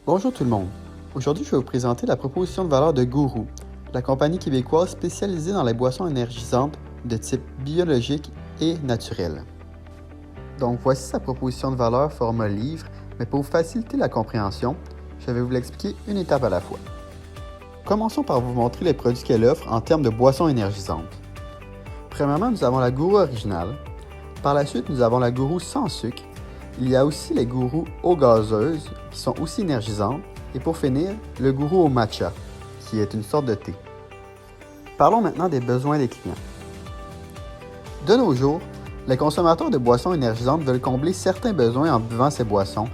Bonjour tout le monde. Aujourd'hui, je vais vous présenter la proposition de valeur de GURU, la compagnie québécoise spécialisée dans les boissons énergisantes de type biologique et naturel. Donc voici sa proposition de valeur format livre, mais pour vous faciliter la compréhension, je vais vous l'expliquer une étape à la fois. Commençons par vous montrer les produits qu'elle offre en termes de boissons énergisantes. Premièrement, nous avons la GURU originale. Par la suite, nous avons la GURU sans sucre. Il y a aussi les GURU eau gazeuse qui sont aussi énergisantes. Et pour finir, le GURU au matcha, qui est une sorte de thé. Parlons maintenant des besoins des clients. De nos jours, les consommateurs de boissons énergisantes veulent combler certains besoins en buvant ces boissons,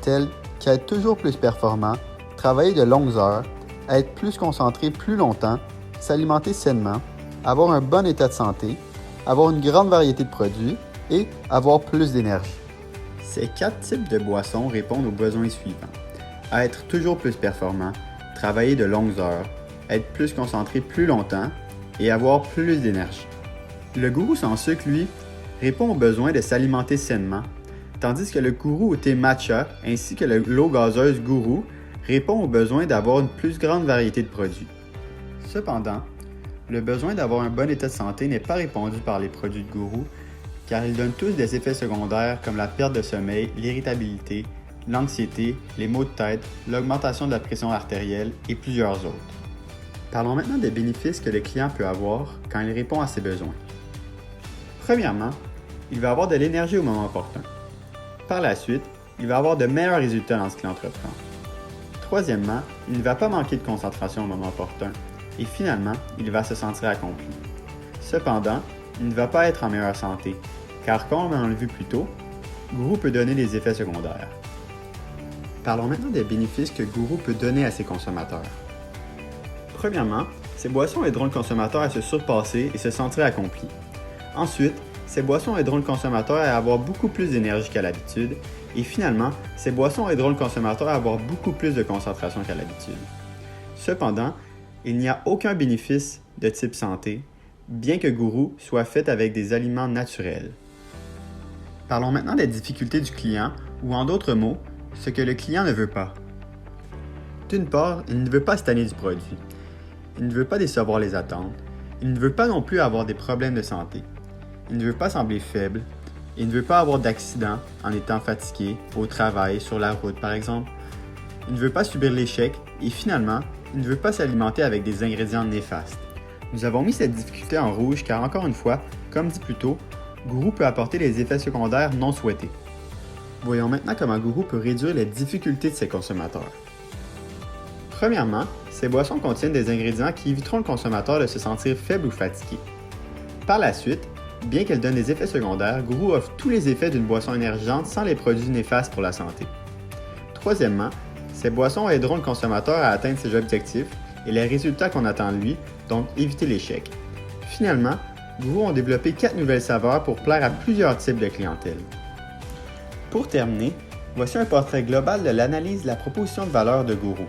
tels qu'être toujours plus performant, travailler de longues heures, être plus concentré plus longtemps, s'alimenter sainement, avoir un bon état de santé, avoir une grande variété de produits et avoir plus d'énergie. Ces 4 types de boissons répondent aux besoins suivants. Être toujours plus performant, travailler de longues heures, être plus concentré plus longtemps et avoir plus d'énergie. Le GURU sans sucre, lui, répond au besoin de s'alimenter sainement, tandis que le GURU au thé matcha ainsi que l'eau gazeuse GURU répond au besoin d'avoir une plus grande variété de produits. Cependant, le besoin d'avoir un bon état de santé n'est pas répondu par les produits de GURU, car ils donnent tous des effets secondaires comme la perte de sommeil, l'irritabilité, l'anxiété, les maux de tête, l'augmentation de la pression artérielle et plusieurs autres. Parlons maintenant des bénéfices que le client peut avoir quand il répond à ses besoins. Premièrement, il va avoir de l'énergie au moment opportun. Par la suite, il va avoir de meilleurs résultats dans ce qu'il entreprend. Troisièmement, il ne va pas manquer de concentration au moment opportun. Et finalement, il va se sentir accompli. Cependant, il ne va pas être en meilleure santé, car comme on l'a vu plus tôt, GURU peut donner des effets secondaires. Parlons maintenant des bénéfices que GURU peut donner à ses consommateurs. Premièrement, ces boissons aideront le consommateur à se surpasser et se sentir accompli. Ensuite, ces boissons aideront le consommateur à avoir beaucoup plus d'énergie qu'à l'habitude. Et finalement, ces boissons aideront le consommateur à avoir beaucoup plus de concentration qu'à l'habitude. Cependant, il n'y a aucun bénéfice de type santé, bien que GURU soit fait avec des aliments naturels. Parlons maintenant des difficultés du client, ou en d'autres mots, ce que le client ne veut pas. D'une part, il ne veut pas se tanner du produit. Il ne veut pas décevoir les attentes. Il ne veut pas non plus avoir des problèmes de santé. Il ne veut pas sembler faible. Il ne veut pas avoir d'accident en étant fatigué, au travail, sur la route par exemple. Il ne veut pas subir l'échec et finalement, il ne veut pas s'alimenter avec des ingrédients néfastes. Nous avons mis cette difficulté en rouge car encore une fois, comme dit plus tôt, GURU peut apporter des effets secondaires non souhaités. Voyons maintenant comment GURU peut réduire les difficultés de ses consommateurs. Premièrement, ces boissons contiennent des ingrédients qui éviteront le consommateur de se sentir faible ou fatigué. Par la suite, bien qu'elles donnent des effets secondaires, GURU offre tous les effets d'une boisson énergisante sans les produits néfastes pour la santé. Troisièmement, ces boissons aideront le consommateur à atteindre ses objectifs et les résultats qu'on attend de lui, donc éviter l'échec. Finalement, GURU ont développé 4 nouvelles saveurs pour plaire à plusieurs types de clientèle. Pour terminer, voici un portrait global de l'analyse de la proposition de valeur de GURU.